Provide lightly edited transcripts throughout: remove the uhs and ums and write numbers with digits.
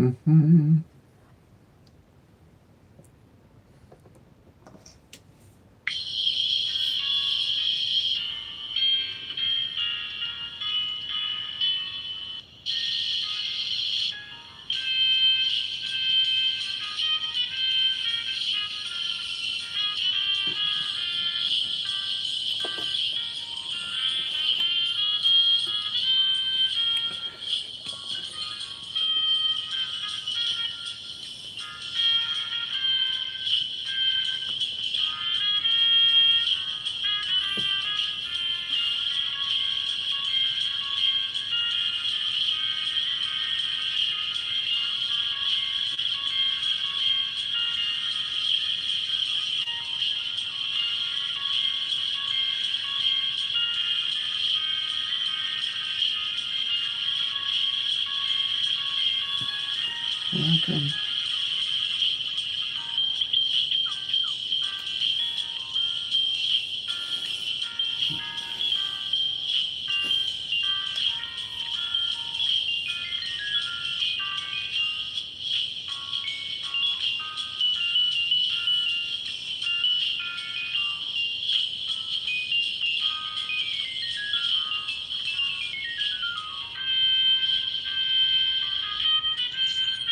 Okay.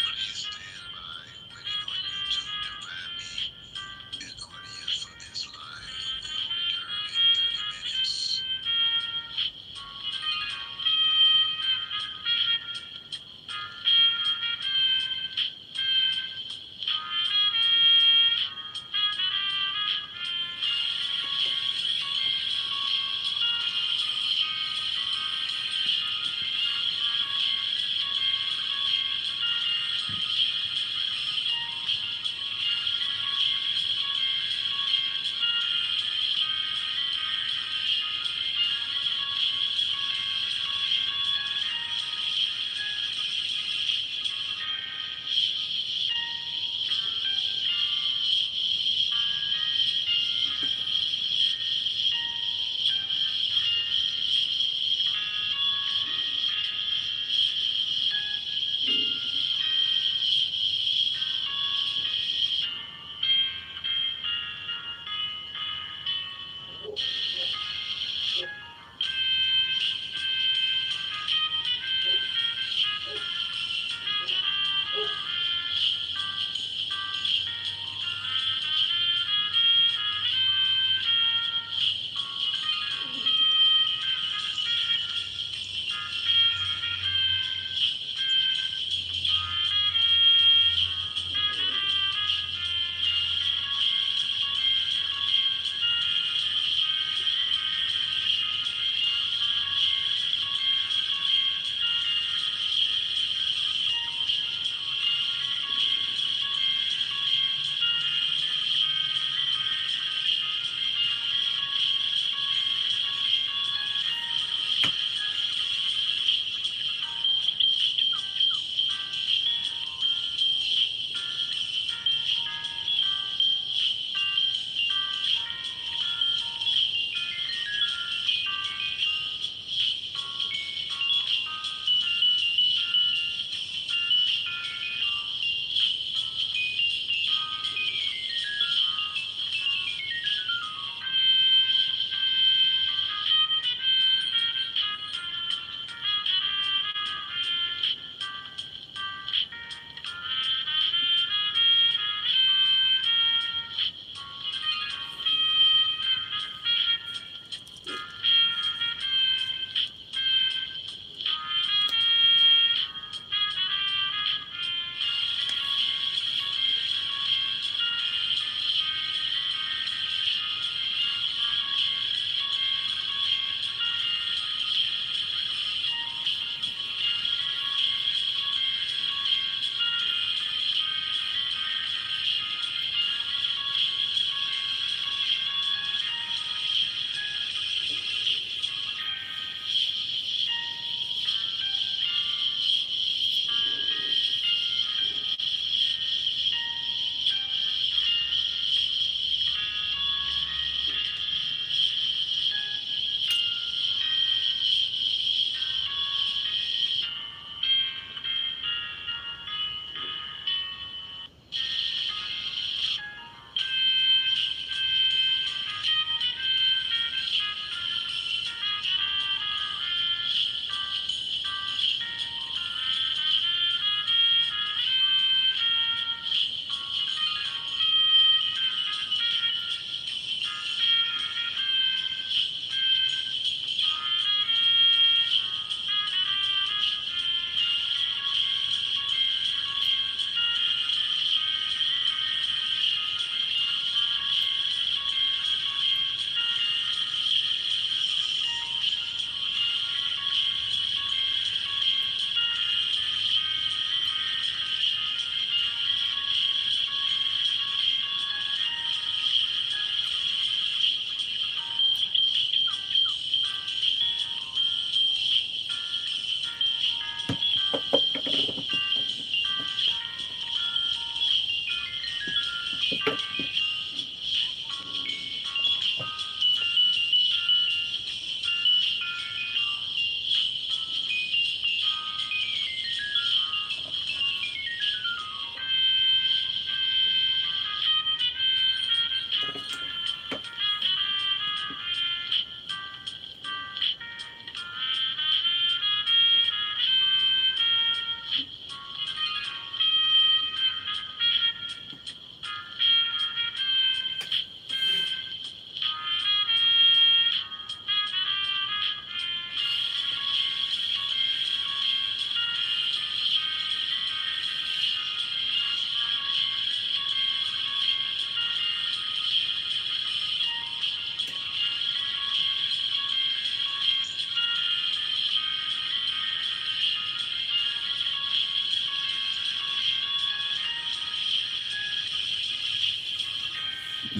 What do you stand by?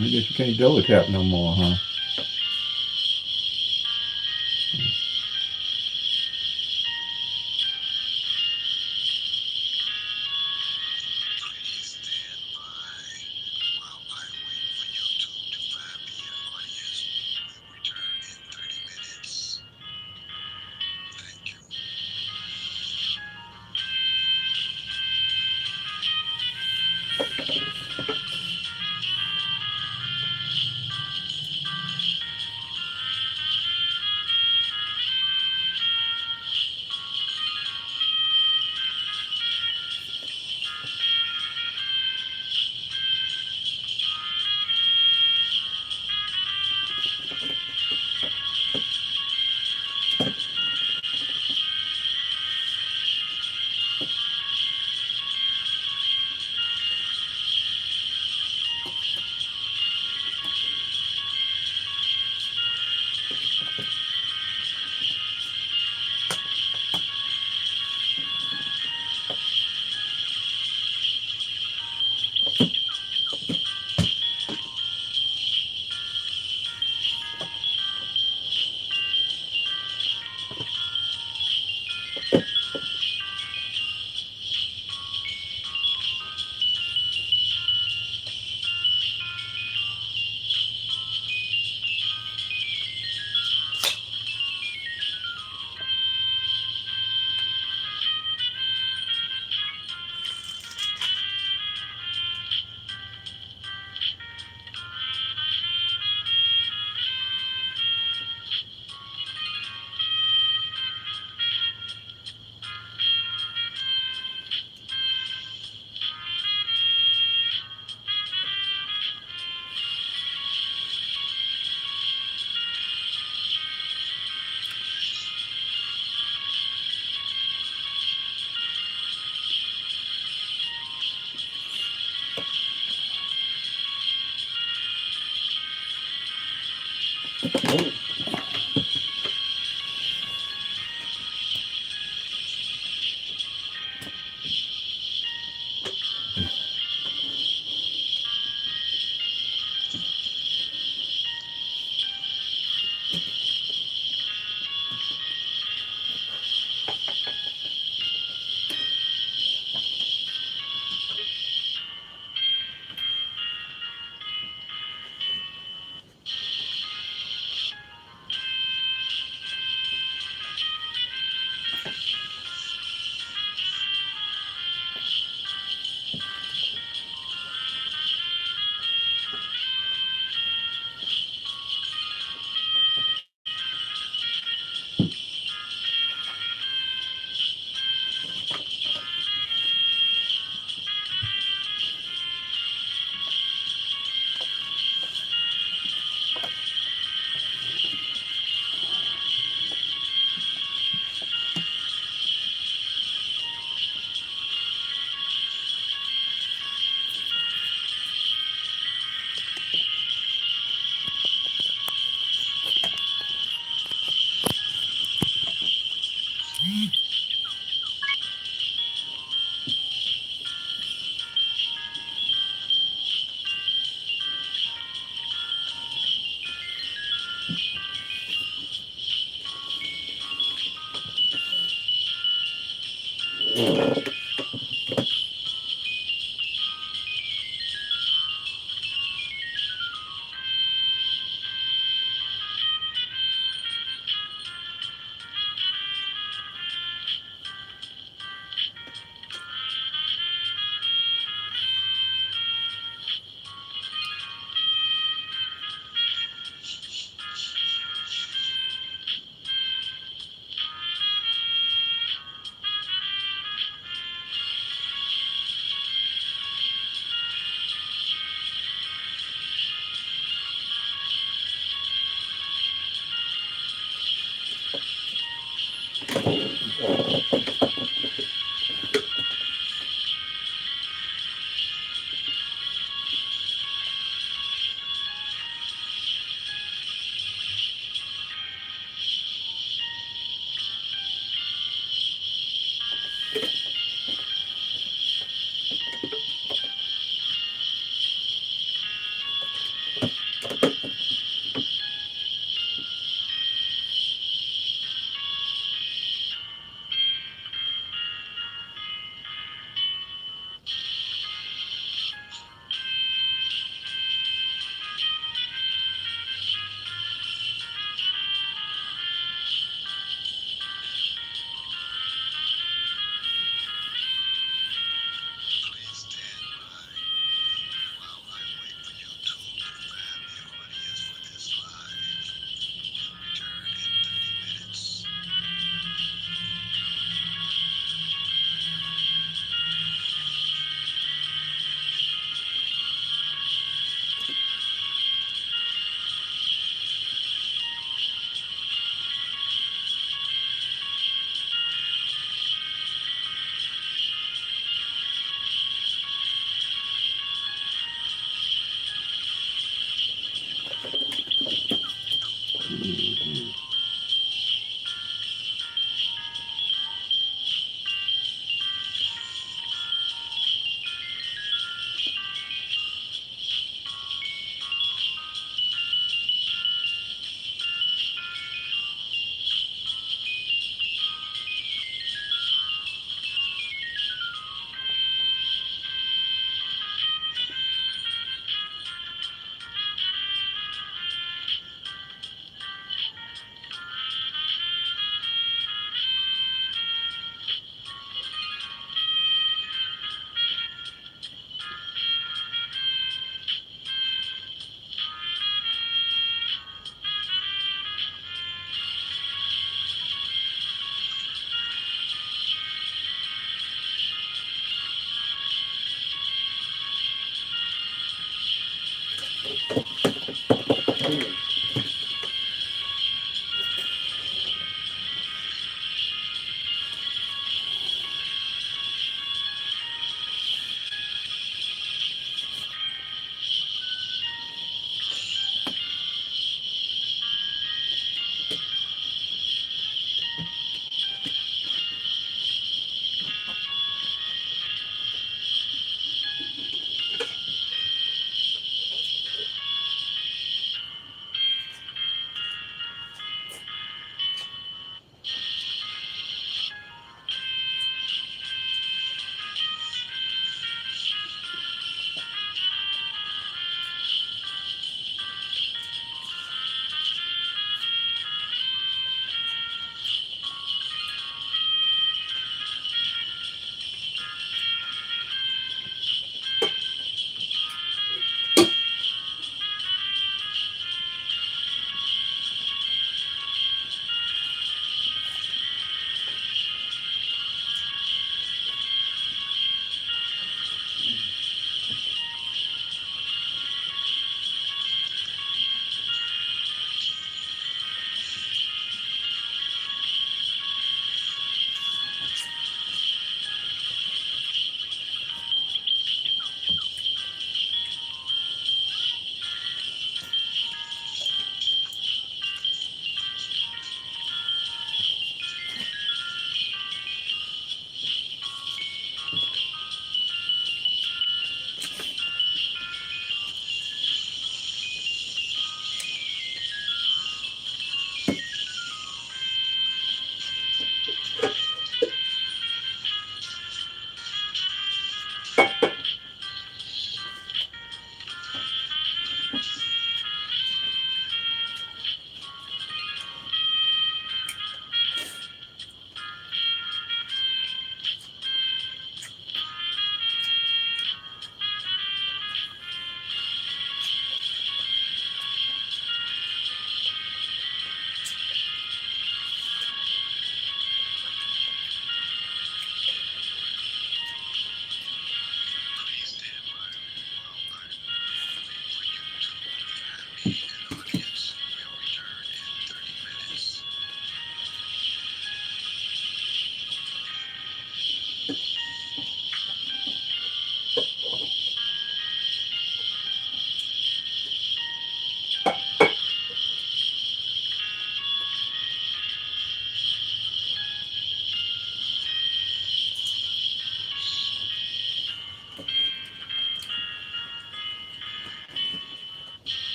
I guess you can't double tap no more, huh?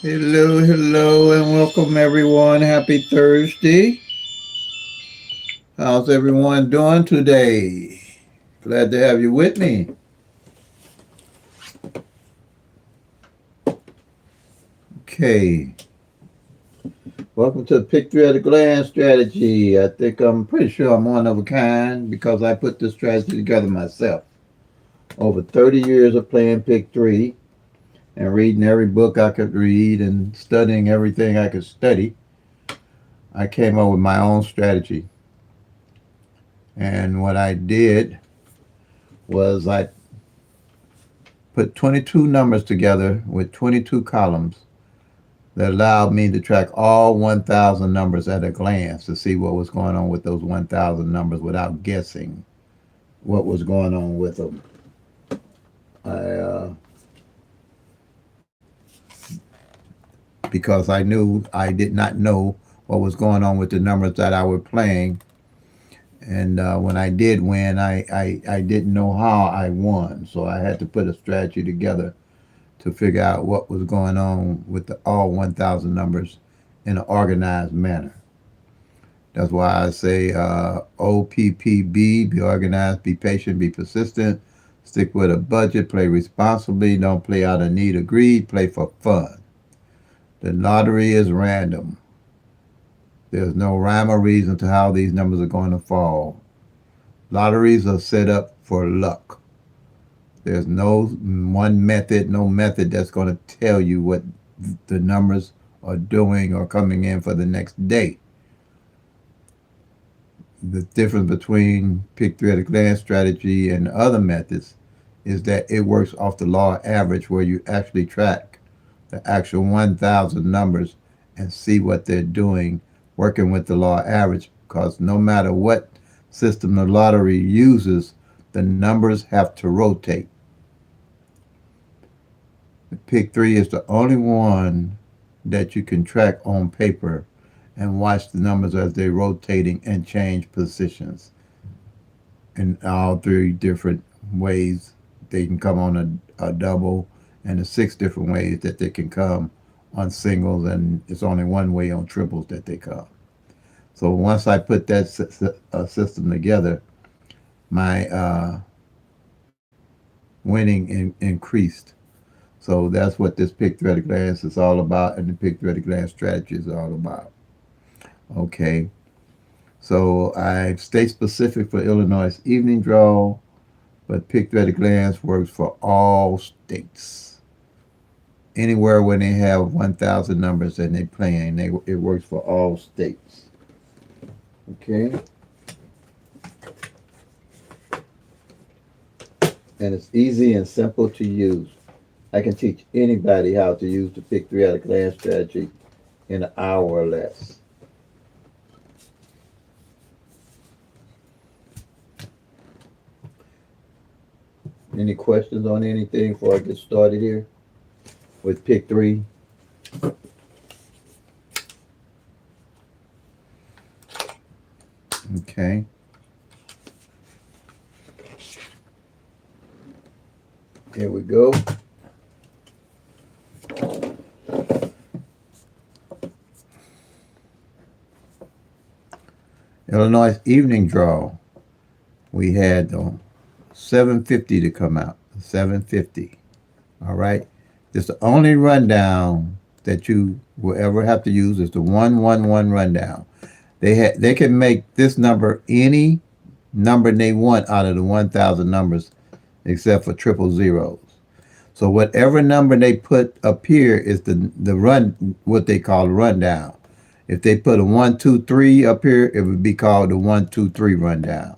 Hello, hello, and welcome everyone. Happy Thursday. How's everyone doing today? Glad to have you with me. Okay. Welcome to the PICK-3 at a glance strategy. I'm pretty sure I'm one of a kind because I put this strategy together myself. Over 30 years of playing PICK-3 and reading every book I could read and studying everything I could study, I came up with my own strategy. And what I did was I put 22 numbers together with 22 columns that allowed me to track all 1,000 numbers at a glance to see what was going on with those 1,000 numbers without guessing what was going on with them. I, because I did not know what was going on with the numbers that I was playing. And when I did win, I didn't know how I won. So I had to put a strategy together to figure out what was going on with all 1,000 numbers in an organized manner. That's why I say OPPB, be organized, be patient, be persistent, stick with a budget, play responsibly, don't play out of need or greed, play for fun. The lottery is random. There's no rhyme or reason to how these numbers are going to fall. Lotteries are set up for luck. There's no no method that's going to tell you what the numbers are doing or coming in for the next day. The difference between PICK-3 at a glance strategy and other methods is that it works off the law of average where you actually track the actual 1,000 numbers and see what they're doing working with the law of average, because no matter what system the lottery uses, the numbers have to rotate. The PICK-3 is the only one that you can track on paper and watch the numbers as they're rotating and change positions in all three different ways. They can come on a double, and the 6 different ways that they can come on singles, and it's only one way on triples that they come. So once I put that system together, my winning increased. So that's what this PICK-3 at a glance is all about, and the PICK-3 at a glance strategy is all about. Okay. So I stay specific for Illinois' evening draw, but PICK-3 at a glance works for all states. Anywhere when they have 1,000 numbers and they're playing, it works for all states. Okay. And it's easy and simple to use. I can teach anybody how to use the PICK-3 at a glance strategy in an hour or less. Any questions on anything before I get started here with PICK-3? Okay. Here we go. Illinois evening draw. We had 750 to come out. 750. All right. This the only rundown that you will ever have to use is the 111 rundown. They can make this number any number they want out of the 1,000 numbers except for triple zeros. So whatever number they put up here is the run, what they call a rundown. If they put a 1, 2, 3 up here, it would be called the 1, 2, 3 rundown.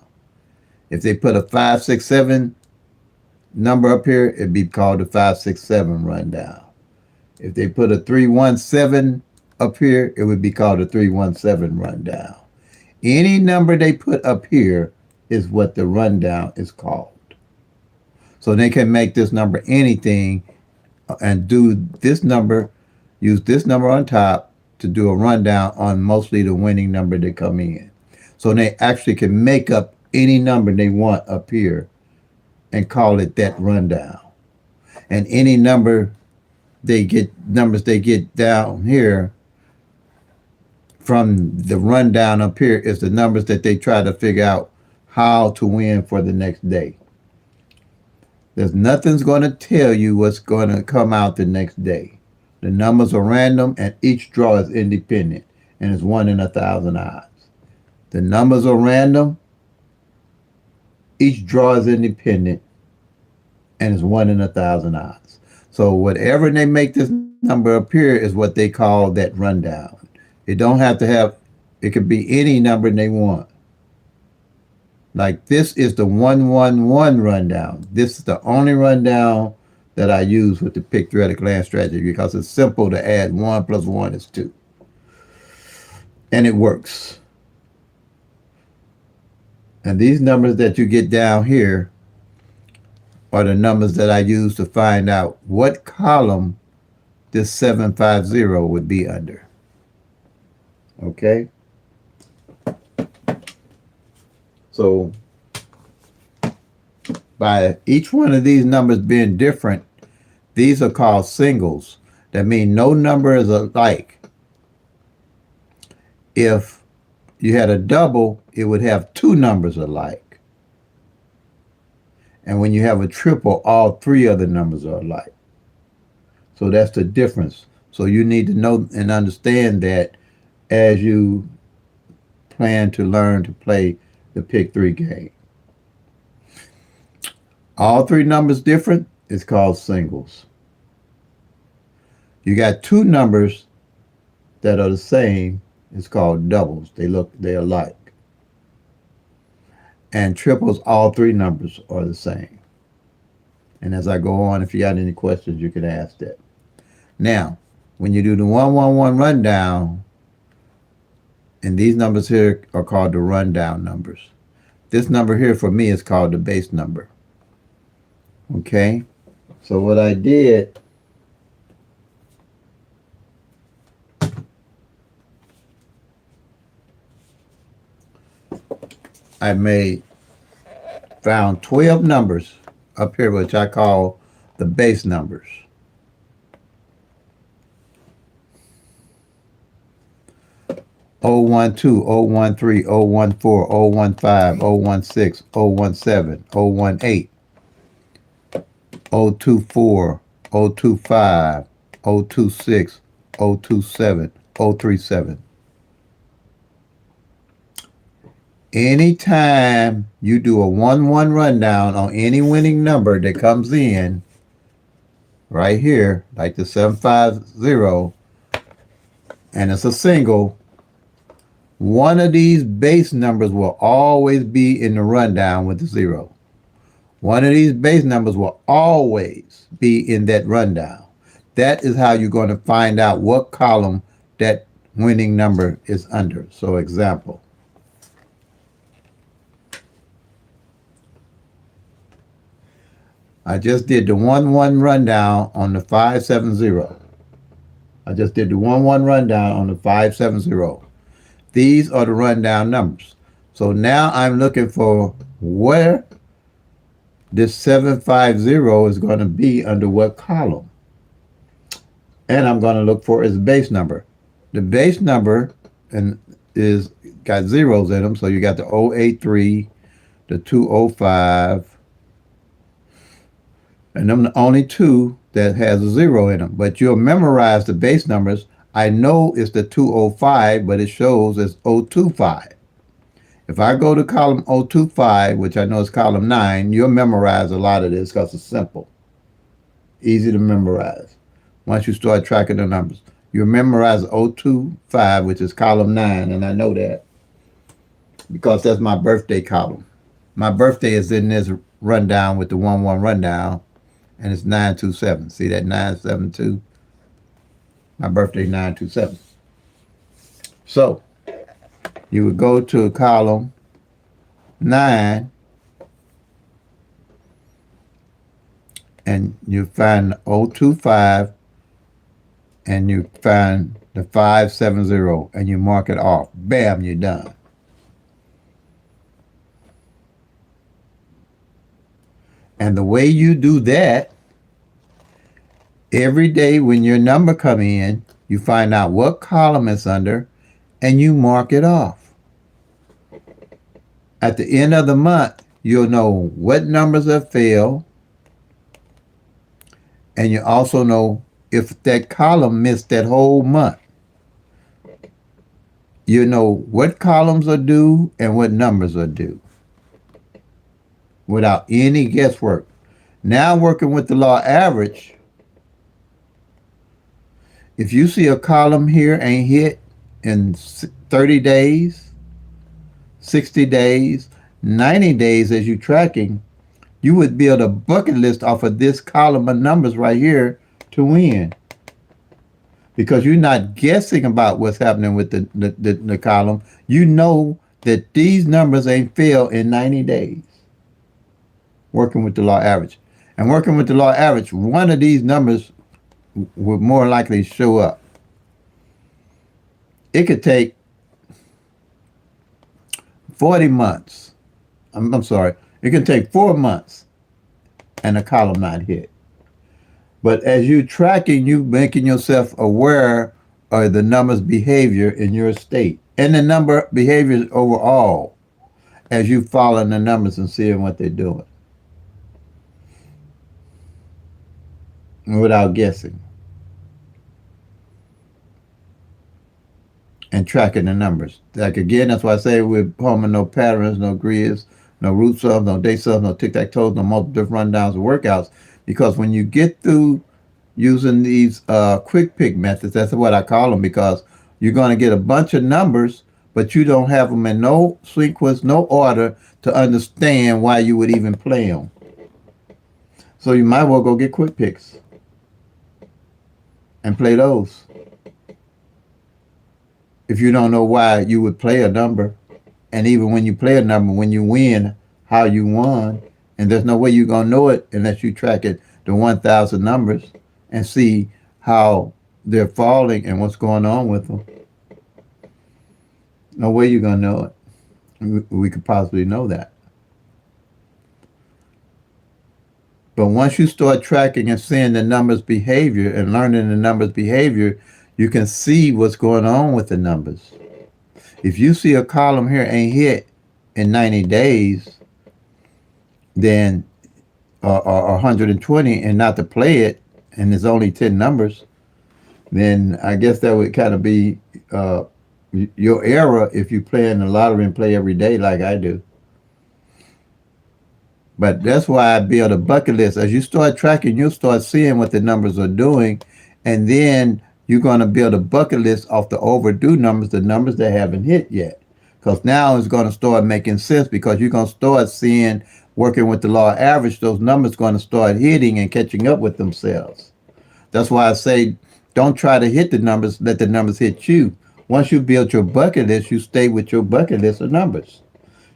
If they put a 5, 6, 7 number up here, it'd be called the 5, 6, 7 rundown. If they put a 3, 1, 7 up here, it would be called a 3, 1, 7 rundown. Any number they put up here is what the rundown is called. So they can make this number anything and do this number, use this number on top to do a rundown on mostly the winning number that come in. So they actually can make up any number they want up here and call it that rundown. And any number they get down here from the rundown up here is the numbers that they try to figure out how to win for the next day. There's nothing's going to tell you what's going to come out the next day. The numbers are random and each draw is independent and it's 1 in 1,000 odds. The numbers are random, each draw is independent, and it's 1 in 1,000 odds. So whatever they make this number appear is what they call that rundown. It don't have to have, it could be any number they want. Like this is the 111 rundown. This is the only rundown that I use with the PICK-3 at a glance strategy because it's simple to add 1 plus 1 is 2. And it works. And these numbers that you get down here are the numbers that I use to find out what column this 750 would be under. Okay? So by each one of these numbers being different, these are called singles. That means no number is alike. If you had a double, it would have 2 numbers alike. And when you have a triple, all 3 other numbers are alike. So that's the difference. So you need to know and understand that as you plan to learn to play the PICK-3 game. All 3 numbers different, it's called singles. You got 2 numbers that are the same, it's called doubles. They're alike. And triples, all 3 numbers are the same. And as I go on, if you got any questions, you can ask that. Now, when you do the 111 rundown, and these numbers here are called the rundown numbers. This number here for me is called the base number. Okay? So what I did, I found 12 numbers up here, which I call the base numbers. O 12, O 13, O 14, O 15, O 16, O 17, O 18, O 24, O 25, O 26, O 27, O 37. Anytime you do a 1-1 rundown on any winning number that comes in, right here, like the 750, and it's a single, one of these base numbers will always be in the rundown with the 0. One of these base numbers will always be in that rundown. That is how you're going to find out what column that winning number is under. So example. I just did the 1-1 rundown on the 570. I just did the 1-1 rundown on the 570. These are the rundown numbers. So now I'm looking for where this 750 is going to be under what column. And I'm going to look for its base number. The base number is got zeros in them. So you got the 083, the 205, and them the only 2 that has a 0 in them. But you'll memorize the base numbers. I know it's the 205, but it shows as 025. If I go to column 025, which I know is column 9, you'll memorize a lot of this because it's simple. Easy to memorize. Once you start tracking the numbers. You'll memorize 025, which is column 9, and I know that because that's my birthday column. My birthday is in this rundown with the 1-1 rundown, and it's 927. See that 972? My birthday 927. So you would go to column 9 and you find 025 and you find the 570 and you mark it off. Bam, you're done. And the way you do that Every day when your number come in, you find out what column it's under and you mark it off. At the end of the month, you'll know what numbers have failed, and you also know if that column missed that whole month. You know what columns are due and what numbers are due without any guesswork. Now, working with the law average, if you see a column here ain't hit in 30 days, 60 days, 90 days as you're tracking, you would build a bucket list off of this column of numbers right here to win. Because you're not guessing about what's happening with the column. You know that these numbers ain't failed in 90 days. Working with the law average. And working with the law average, one of these numbers would more likely show up. It could take 40 months. I'm sorry. It can take 4 months and a column not hit. But as you're tracking, you're making yourself aware of the number's behavior in your state and the number behaviors overall as you follow the numbers and seeing what they're doing without guessing and tracking the numbers. Like again, that's why I say we're forming no patterns, no grids, no root subs, no day subs, no tic-tac-toes, no multiple different rundowns or workouts. Because when you get through using these quick pick methods, that's what I call them, because you're going to get a bunch of numbers, but you don't have them in no sequence, no order to understand why you would even play them. So you might well go get quick picks and play those. If you don't know why you would play a number, and even when you play a number, when you win, how you won, and there's no way you're going to know it unless you track it to 1,000 numbers and see how they're falling and what's going on with them. No way you're going to know it. We could possibly know that. But once you start tracking and seeing the numbers' behavior and learning the numbers' behavior, you can see what's going on with the numbers. If you see a column here ain't hit in 90 days, then or 120, and not to play it, and there's only 10 numbers, then I guess that would kind of be your error if you play in the lottery and play every day like I do. But that's why I build a bucket list. As you start tracking, you'll start seeing what the numbers are doing, and then you're going to build a bucket list off the overdue numbers, the numbers that haven't hit yet. Because now it's going to start making sense, because you're going to start seeing, working with the law average, those numbers going to start hitting and catching up with themselves. That's why I say don't try to hit the numbers, let the numbers hit you. Once you build your bucket list, you stay with your bucket list of numbers.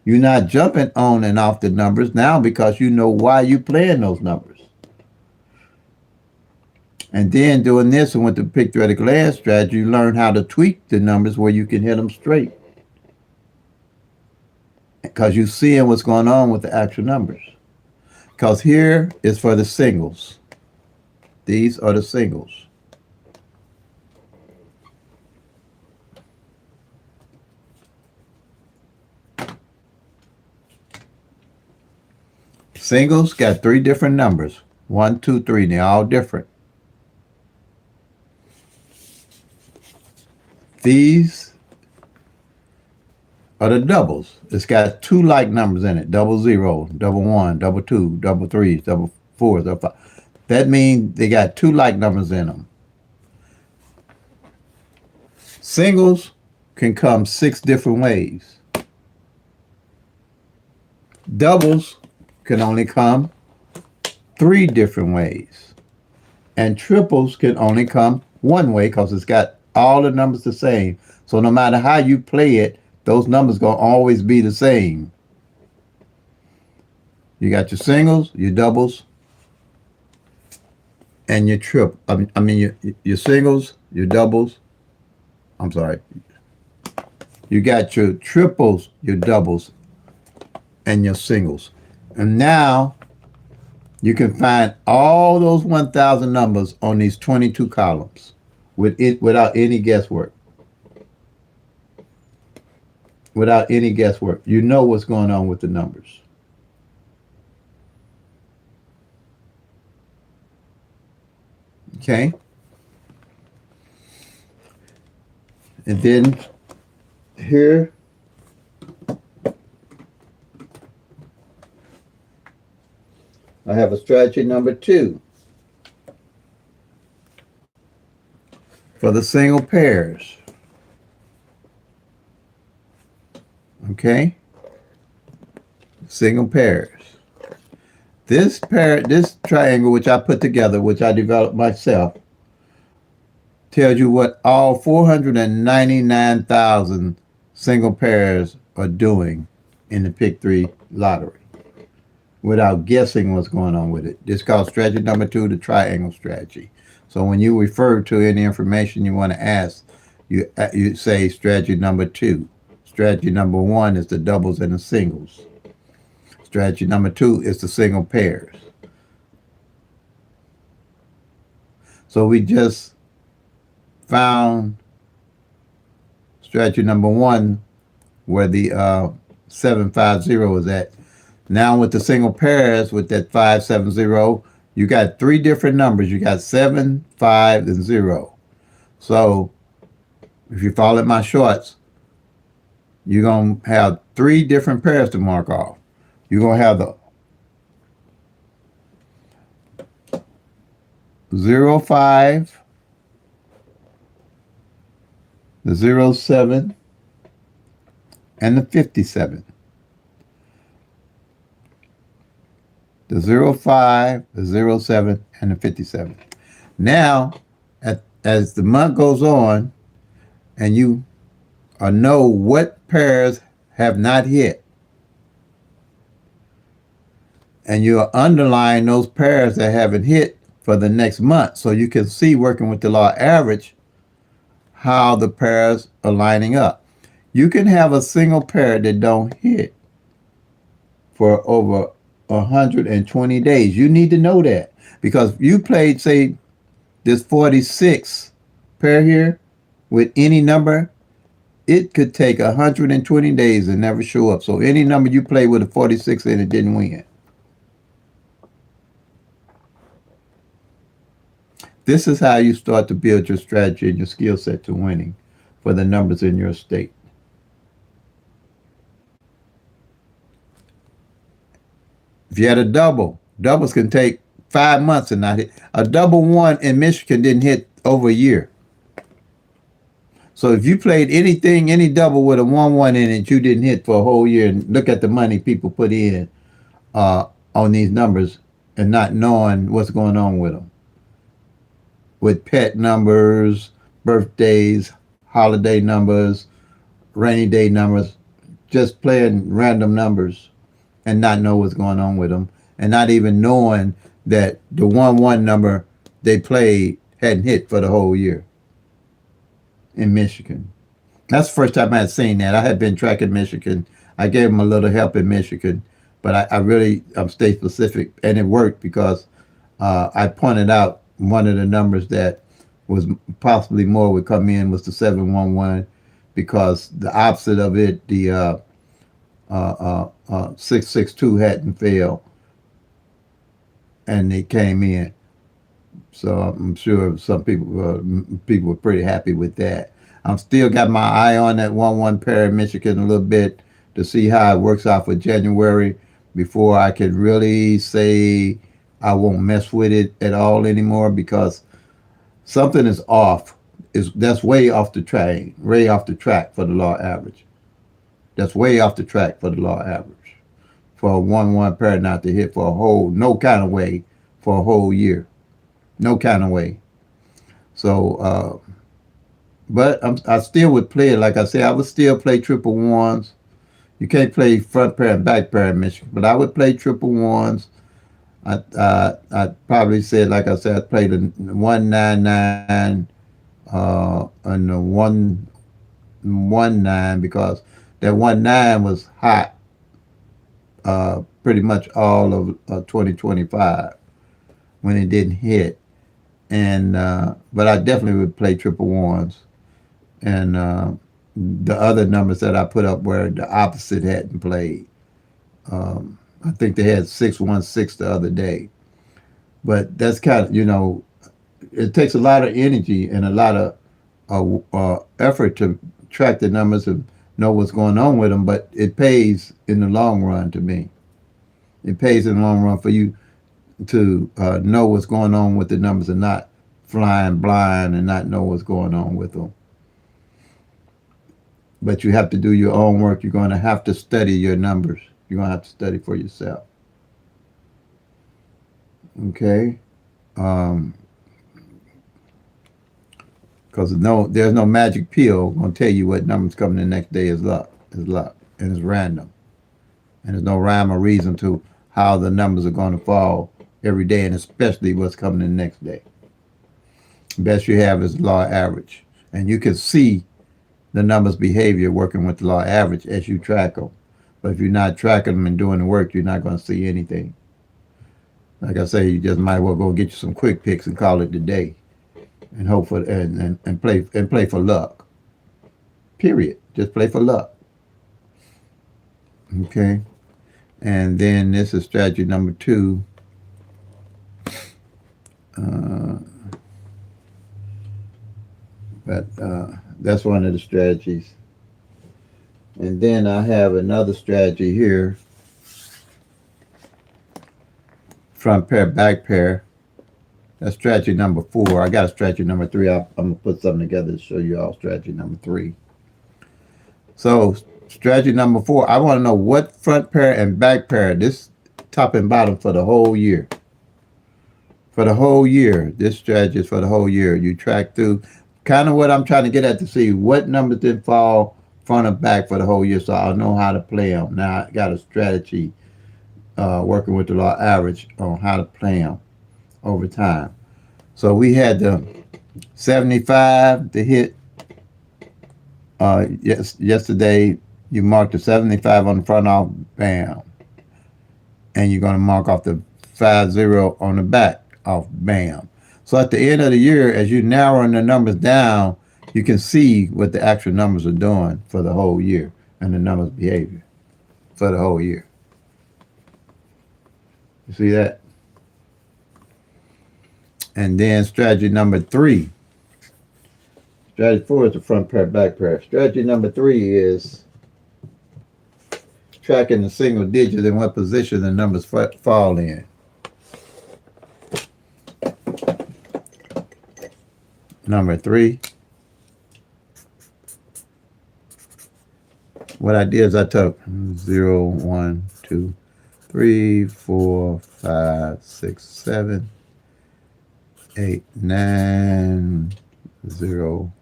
You're not jumping on and off the numbers now because you know why you're playing those numbers. And then doing this and with the PICK-3 at a glance strategy, you learn how to tweak the numbers where you can hit them straight. Because you're seeing what's going on with the actual numbers. Because here is for the singles. These are the singles. Singles got 3 different numbers. 1, 2, 3. They're all different. These are the doubles. It's got 2 like numbers in it. 00, 11, 22, 33, 4, 5. That means they got 2 like numbers in them. Singles can come 6 different ways. Doubles can only come 3 different ways. And triples can only come 1 way because it's got all the numbers the same. So no matter how you play it, those numbers going to always be the same. You got your singles, your doubles, and your your singles, your doubles. I'm sorry. You got your triples, your doubles, and your singles. And now You can find all those 1,000 numbers on these 22 columns without any guesswork. Without any guesswork. You know what's going on with the numbers. Okay? And then here, I have a strategy number 2 for the single pairs. Okay? Single pairs. This triangle, which I put together, which I developed myself, tells you what all 499,000 single pairs are doing in the PICK-3 lottery without guessing what's going on with it. This is called strategy number 2, the triangle strategy. So when you refer to any information you want to ask, you say strategy number 2. Strategy number 1 is the doubles and the singles. Strategy number 2 is the single pairs. So we just found strategy number 1 where the 750 is at. Now with the single pairs with that 570, you got 3 different numbers. You got 7, 5, and 0. So if you follow my shorts, you're going to have 3 different pairs to mark off. You're going to have the 05, the 07, and the 57. The 05, the 07, and the 57. Now, as the month goes on, and you know what pairs have not hit, and you underline those pairs that haven't hit for the next month, so you can see, working with the law average, how the pairs are lining up. You can have a single pair that don't hit for over 120 days. You need to know that, because you played, say, this 46 pair here with any number, it could take 120 days and never show up. So any number you play with a 46 in it didn't win. This is how you start to build your strategy and your skill set to winning for the numbers in your state. If you had a double, doubles can take 5 months and not hit. A double 1 in Michigan didn't hit over a year. So if you played anything, any double with a 1-1 in it, you didn't hit for a whole year. And look at the money people put in on these numbers and not knowing what's going on with them. With pet numbers, birthdays, holiday numbers, rainy day numbers, just playing random numbers and not know what's going on with them, and not even knowing that the 1-1 number they played hadn't hit for the whole year in Michigan. That's the first time I had seen that. I had been tracking Michigan. I gave them a little help in Michigan, but I'm state specific, and it worked because I pointed out one of the numbers that was possibly more would come in was the 711, because the opposite of it, the 662 hadn't failed, and they came in. So I'm sure some people were pretty happy with that. I'm still got my eye on that 1-1 pair in Michigan a little bit to see how it works out for January before I could really say I won't mess with it at all anymore, because something is off. That's way off the track, way off the track for the law average. That's way off the track for the law average. For a 1-1 pair not to hit for a whole, no kind of way, for a whole year. No kind of way. So, but I still would play it. Like I said, I would still play triple ones. You can't play front pair and back pair in Michigan, but I would play triple ones. I probably said, like I said, I played the 199 and the 119, because that 19 was hot pretty much all of 2025 when it didn't hit. And but I definitely would play triple ones. And the other numbers that I put up where the opposite hadn't played. I think they had 616 the other day. But that's kind of, it takes a lot of energy and a lot of effort to track the numbers and know what's going on with them, but it pays in the long run to me. It pays in the long run for you to know what's going on with the numbers and not flying blind and not know what's going on with them. But you have to do your own work. You're going to have to study your numbers. You're going to have to study for yourself. Okay? Because there's no magic pill going to tell you what numbers coming the next day is luck. It's luck. And it's random. And there's no rhyme or reason to how the numbers are going to fall every day, and especially what's coming the next day. The best you have is the law average. And you can see the numbers' behavior working with the law average as you track them. But if you're not tracking them and doing the work, you're not going to see anything. Like I say, you just might as well go get you some quick picks and call it the day, and hope for and play for luck. Period. Just play for luck. Okay. And then this is strategy number 2. But that's one of the strategies. And then I have another strategy here. Front pair, back pair. That's strategy number 4. I got a strategy number 3. I'm going to put something together to show you all strategy number 3. So strategy number 4, I want to know what front pair and back pair, this top and bottom for the whole year. For the whole year. This strategy is for the whole year. You track through. Kind of what I'm trying to get at to see what numbers did fall front and back for the whole year, so I'll know how to play them. Now I got a strategy working with the law average on how to play them over time. So we had the 75 to hit. Yesterday you marked the 75 on the front off, bam, and you're going to mark off the 50 on the back off, bam. So at the end of the year, as you're narrowing the numbers down, you can see what the actual numbers are doing for the whole year and the numbers' behavior for the whole year. You see that? And then strategy number 3. Strategy 4 is the front pair, back pair. Strategy number 3 is tracking the single digits and what position the numbers fall in. Number 3. What I did is I took 0, 1, 2, 3, 4, 5, 6, 7, 8, 9, 0,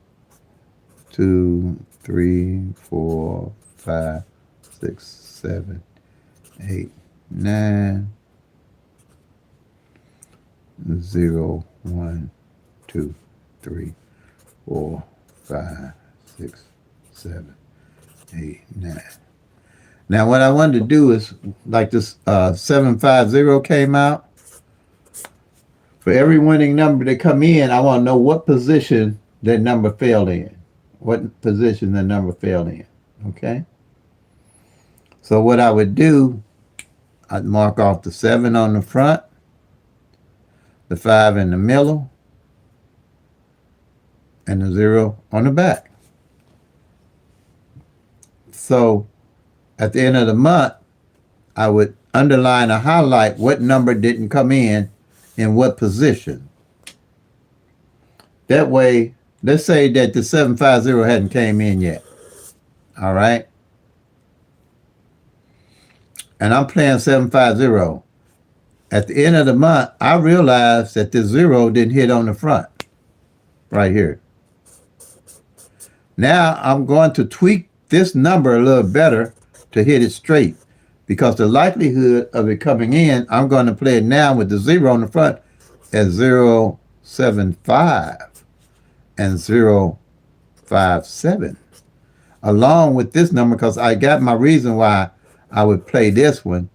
2, 3, 4, 5, 6, 7, 8, 9, 0, 1, 2, 3, 4, 5, 6, 7, 8, 9. Now what I wanted to do is, like this 750 came out. For every winning number that come in, I want to know what position that number fell in. What position the number fell in. Okay? So what I would do, I'd mark off the 7 on the front, the 5 in the middle, and the 0 on the back. So at the end of the month, I would underline or highlight what number didn't come in what position. That way, let's say that the 750 hadn't came in yet. All right? And I'm playing 750. At the end of the month, I realized that the 0 didn't hit on the front. Right here. Now, I'm going to tweak this number a little better to hit it straight. Because the likelihood of it coming in, I'm going to play it now with the 0 on the front at 075 and 057. Along with this number, because I got my reason why I would play this one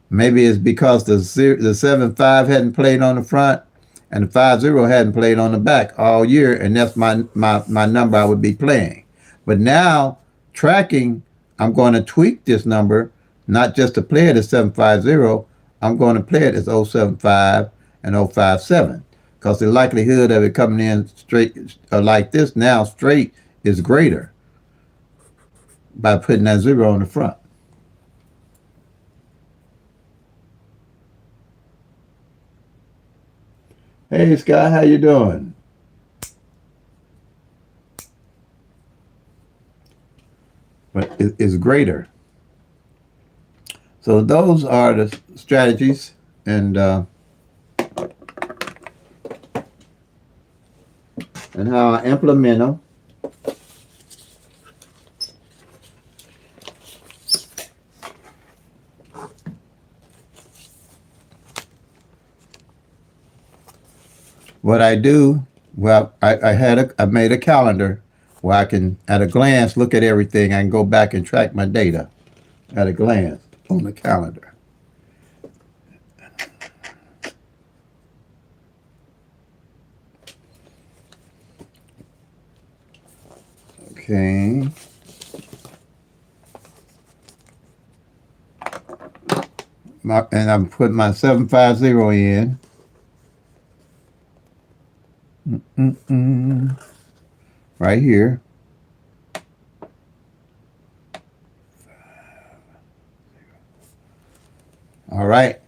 Maybe it's because the 7-5 hadn't played on the front and the 5-0 hadn't played on the back all year, and that's my number I would be playing. But now, tracking, I'm going to tweak this number, not just to play it as 750, I'm going to play it as 075 and 057, because the likelihood of it coming in straight like this now straight is greater by putting that zero on the front. Hey Scott, how you doing? But it's greater. So those are the strategies, and how I implement them. What I do, well, I made a calendar where I can, at a glance, look at everything. I can go back and track my data at a glance on the calendar. Okay. And I'm putting my 750 in. Right here. All right.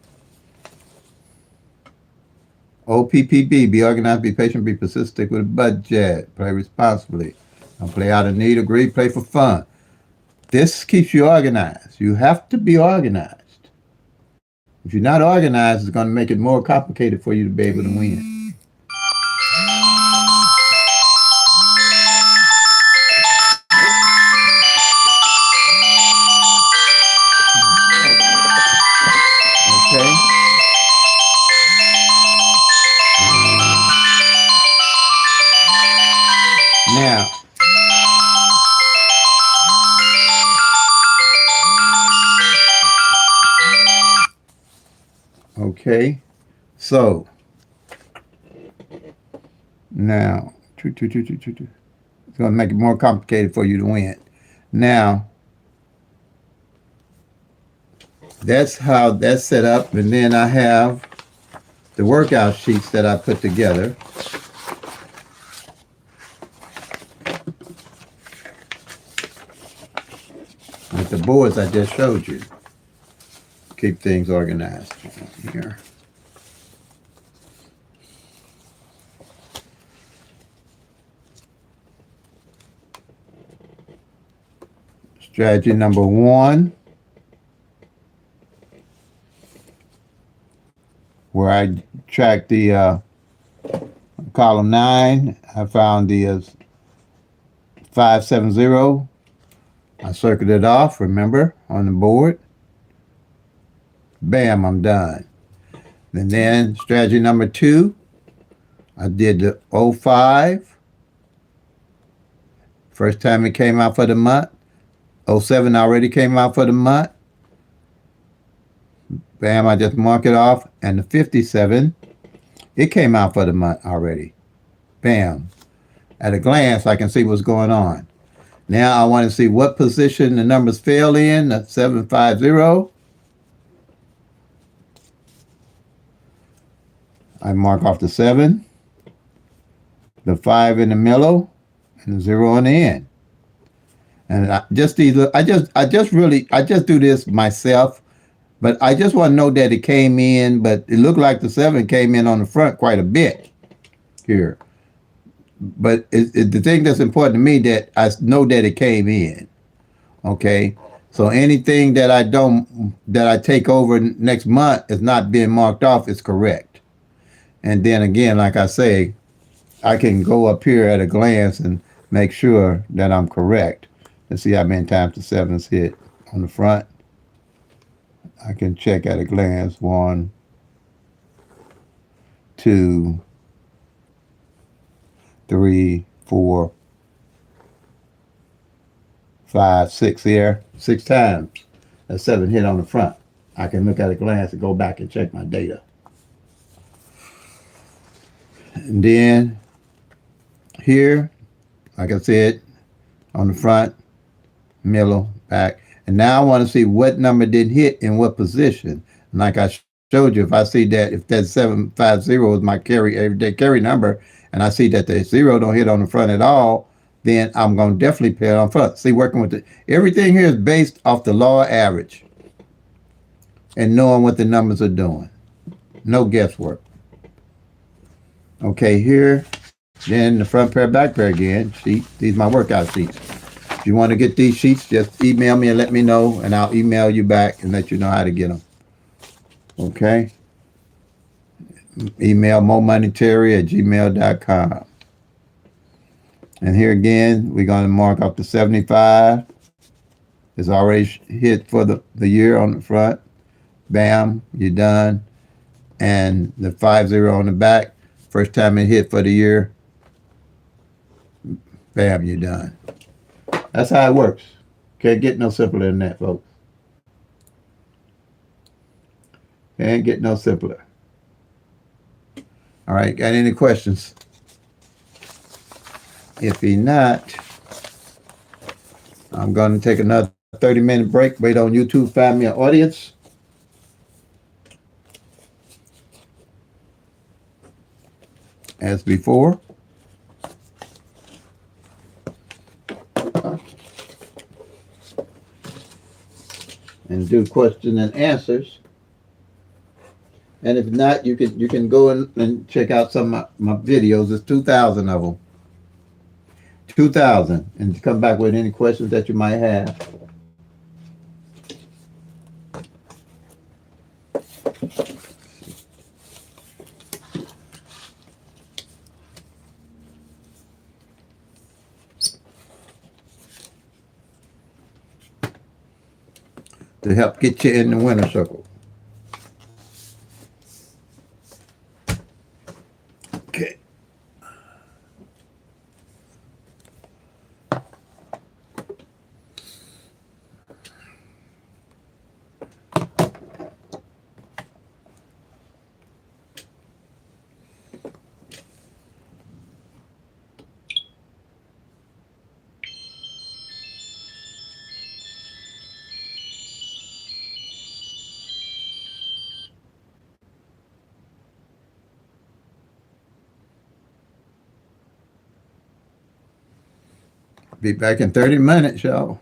OPPB, be organized, be patient, be persistent, stick with a budget, play responsibly. Don't play out of need or greed, play for fun. This keeps you organized. You have to be organized. If you're not organized, it's going to make it more complicated for you to be able to win. Okay? Now, okay, so now, it's going to make it more complicated for you to win. Now, that's how that's set up, and then I have the workout sheets that I put together. With the boards I just showed you. Keep things organized here. Strategy number 1, where I track the column 9, I found the 570. I circled it off, remember, on the board. Bam, I'm done. And then strategy number 2, I did the 05. First time it came out for the month. 07 already came out for the month. Bam, I just mark it off. And the 57, it came out for the month already. Bam. At a glance, I can see what's going on. Now I want to see what position the numbers fell in, the 750. I mark off the 7, the 5 in the middle, and the 0 on the end. And I just do this myself, but I just want to know that it came in, but it looked like the 7 came in on the front quite a bit here. But the thing that's important to me that I know that it came in. Okay, so anything that I take over next month is not being marked off is correct. And then again, like I say, I can go up here at a glance and make sure that I'm correct. Let's see how many times the 7's hit on the front. I can check at a glance. 1, 2, 3, 4, 5, 6 here. 6 times. That 7 hit on the front. I can look at a glance and go back and check my data. And then here, like I said, on the front, middle, back. And now I want to see what number didn't hit in what position. And like I showed you, if I see that if that 750 is my carry everyday carry number, and I see that the zero don't hit on the front at all, then I'm going to definitely pay it on front. See, working with everything here is based off the law average and knowing what the numbers are doing. No guesswork. Okay, here, then the front pair, back pair again. Sheet. These are my workout sheets. If you want to get these sheets, just email me and let me know, and I'll email you back and let you know how to get them. Okay? Email momoneyterry@gmail.com. And here again, we're going to mark off the 75. It's already hit for the year on the front. Bam, you're done. And the 50 on the back, first time it hit for the year, bam, you're done. That's how it works. Can't get no simpler than that, folks. Can't get no simpler. All right, got any questions? If you're not, I'm going to take another 30-minute break. Wait on YouTube, find me an audience. As before. And do question and answers. And if not, you can go in and check out some of my videos. There's 2,000 of them. 2,000. And come back with any questions that you might have. To help get you in the winner circle. Okay. Be back in 30 minutes, y'all.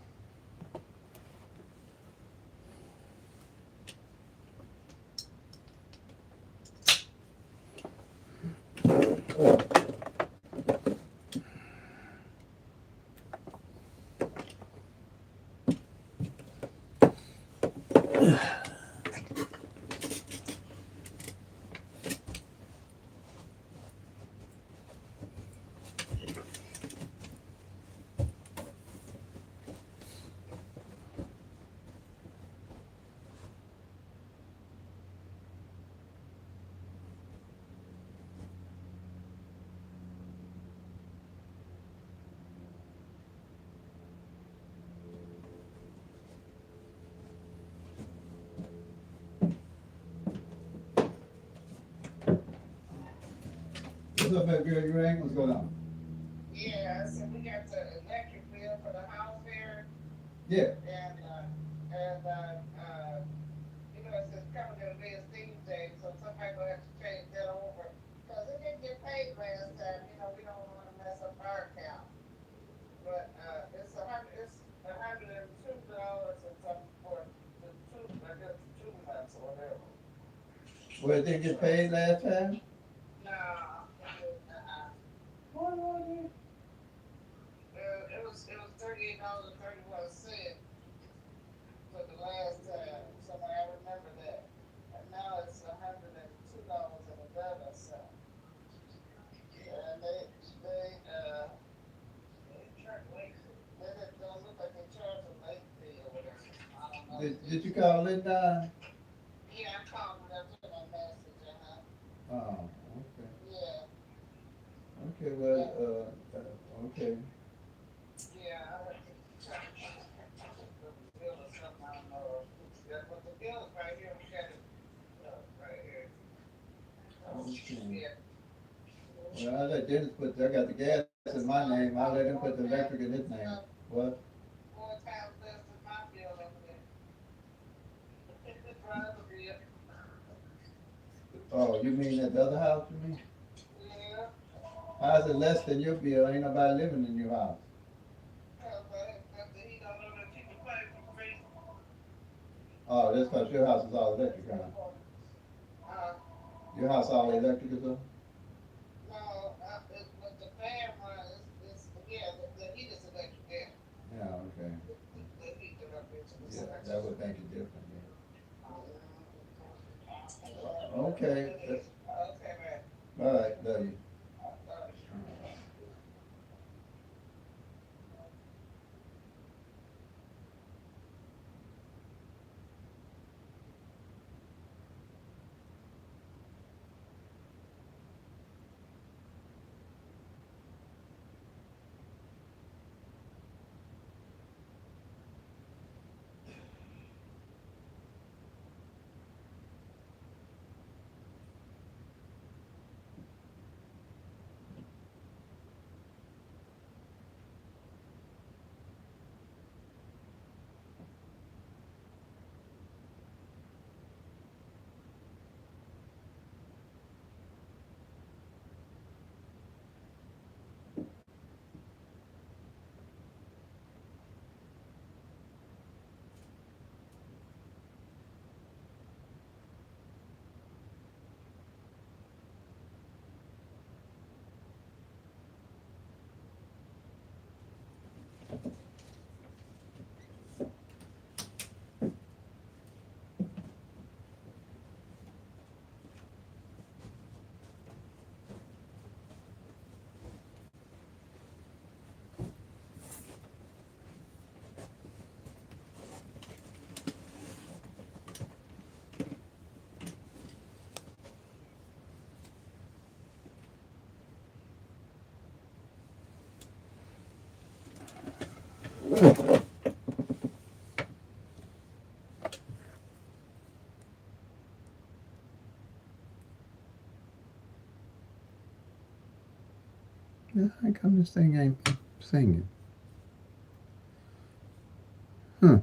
What's up, baby girl? You rang? What's going on? Yeah, so we got the electric bill for the house here, Yeah. and you know, it says coming to be a Steve Day, so somebody gonna have to change that over. Cause it didn't get paid last time, you know, we don't wanna mess up our account. But, it's $102 and something for the two, I guess, the 2 months or whatever. Well, it didn't get paid last time? No, What was it? it was $38.31 for the last time, so I remember that. And now it's $102.11. And they don't look like they charge a late fee or whatever. I don't know. Did you call Linda? Yeah, I called and left him a message, Oh, okay. Yeah, Okay, well, okay. yeah, I have to check the bill or something, I don't know. Yeah, but the bill is right here. We got it. Look, right here. Okay. Yeah. Well, I let Dennis put, I got the gas in my name, I let him put the electric in his name. What? 4 times less than my bill over there. Driver bill. Oh, you mean at the other house, you mean? Yeah. How's it less than your bill? Ain't nobody living in your house. Cause he don't know that you can pay for free. Oh, that's cause your house is all electric, huh? Uh, Your house all electric or something? no, but the fan run is yeah, the heat is electric. Yeah, Yeah, okay. the heat that up into the Yeah, electric. that would make it different, yeah. But Okay, it is. Okay, man. all right, love you. Yeah, how come this thing ain't singing? Huh,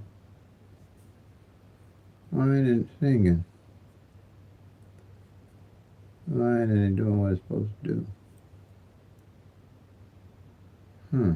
why ain't it singing? Why ain't it doing what it's supposed to do? Huh.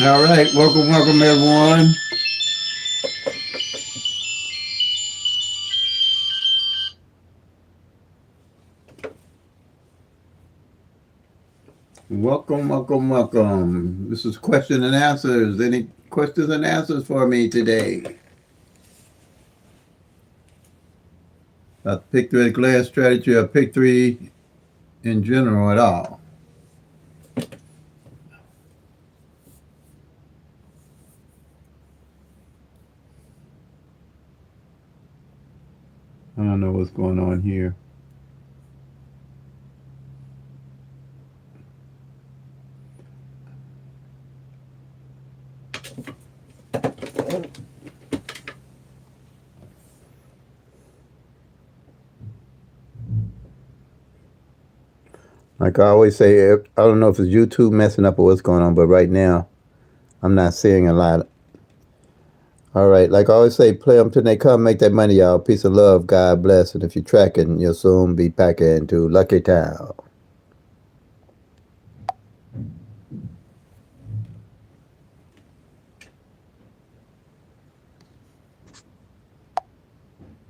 All right, welcome everyone. Welcome. This is question and answers. Any questions and answers for me today? About PICK-3 glass strategy or PICK-3 in general at all? I don't know what's going on here. Like I always say, I don't know if it's YouTube messing up or what's going on, but right now I'm not seeing a lot. All right, like I always say, play them till they come, make that money, y'all. Peace and love, God bless. And if you're tracking, you'll soon be packing to Lucky Town.